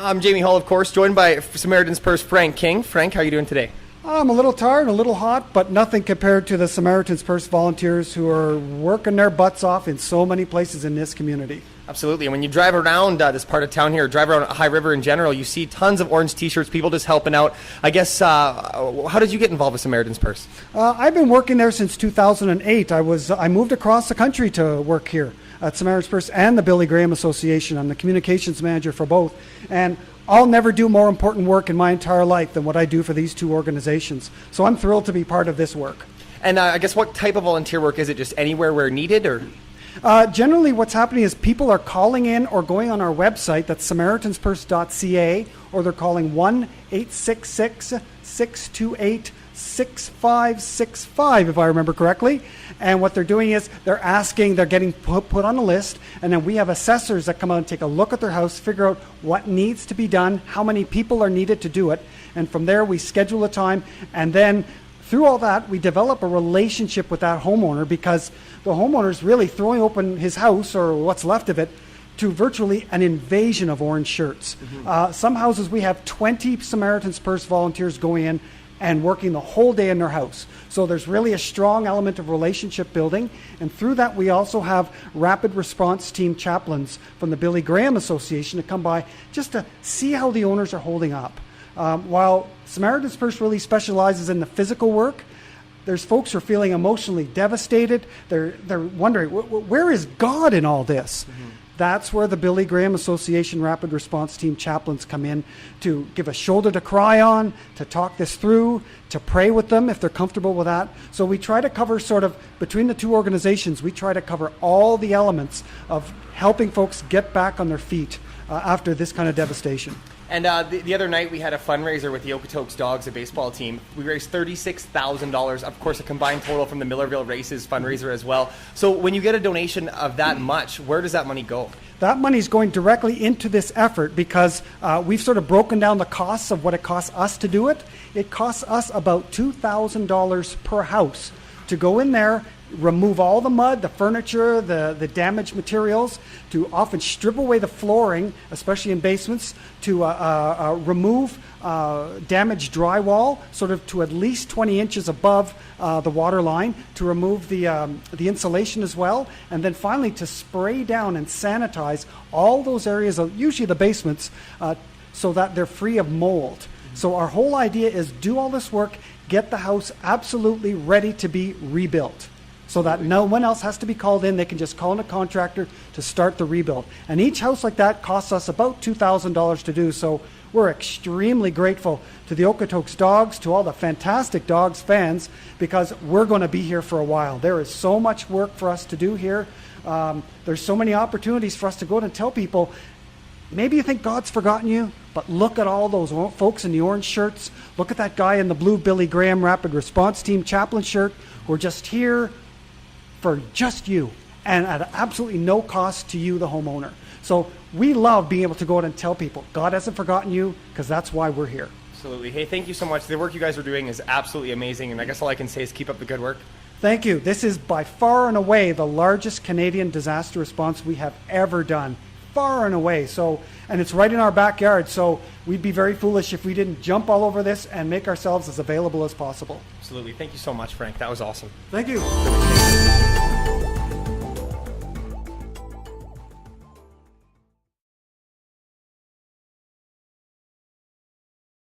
I'm Jamie Hall, of course, joined by Samaritan's Purse Frank King. Frank, how are you doing today? I'm a little tired, a little hot, but nothing compared to the Samaritan's Purse volunteers who are working their butts off in so many places in this community. Absolutely. And when you drive around this part of town here, drive around High River in general, you see tons of orange T-shirts, people just helping out. I guess, how did you get involved with Samaritan's Purse? I've been working there since 2008. I moved across the country to work here at Samaritan's Purse and the Billy Graham Association. I'm the communications manager for both. And I'll never do more important work in my entire life than what I do for these two organizations. So I'm thrilled to be part of this work. And I guess what type of volunteer work is it? Just anywhere where needed, or? Generally, what's happening is people are calling in or going on our website, that's SamaritansPurse.ca, or they're calling 1-866-628-6565, if I remember correctly. And what they're doing is they're getting put on a list, and then we have assessors that come out and take a look at their house, figure out what needs to be done, how many people are needed to do it, and from there we schedule a time, and then through all that, we develop a relationship with that homeowner, because the homeowner is really throwing open his house, or what's left of it, to virtually an invasion of orange shirts. Mm-hmm. Some houses we have 20 Samaritan's Purse volunteers going in and working the whole day in their house. So there's really a strong element of relationship building. And through that, we also have rapid response team chaplains from the Billy Graham Association to come by just to see how the owners are holding up. While Samaritan's Purse really specializes in the physical work, there's folks who are feeling emotionally devastated. They're wondering, where is God in all this? Mm-hmm. That's where the Billy Graham Association Rapid Response Team chaplains come in to give a shoulder to cry on, to talk this through, to pray with them if they're comfortable with that. So we try to cover sort of, between the two organizations, we try to cover all the elements of helping folks get back on their feet after this kind of devastation. And the other night we had a fundraiser with the Okotoks dogs, a baseball team. We raised $36,000, of course a combined total from the Millerville Races fundraiser as well. So when you get a donation of that much, where does that money go? That money is going directly into this effort, because we've sort of broken down the costs of what it costs us to do it. It costs us about $2,000 per house to go in there, remove all the mud, the furniture, the damaged materials, to often strip away the flooring, especially in basements, to remove damaged drywall, sort of to at least 20 inches above the water line, to remove the insulation as well, and then finally to spray down and sanitize all those areas, usually the basements, so that they're free of mold. Mm-hmm. So our whole idea is do all this work, get the house absolutely ready to be rebuilt, so that no one else has to be called in. They can just call in a contractor to start the rebuild. And each house like that costs us about $2,000 to do. So we're extremely grateful to the Okotoks dogs, to all the fantastic dogs fans, because we're going to be here for a while. There is so much work for us to do here. There's so many opportunities for us to go out and tell people, maybe you think God's forgotten you, but look at all those folks in the orange shirts. Look at that guy in the blue Billy Graham Rapid Response Team chaplain shirt. We're just here for just you, and at absolutely no cost to you, the homeowner. So we love being able to go out and tell people, God hasn't forgotten you, because that's why we're here. Absolutely. Hey, thank you so much. The work you guys are doing is absolutely amazing, and I guess all I can say is keep up the good work. Thank you. This is by far and away the largest Canadian disaster response we have ever done. Far and away. So, and it's right in our backyard, so we'd be very foolish if we didn't jump all over this and make ourselves as available as possible. Absolutely. Thank you so much, Frank. That was awesome. Thank you.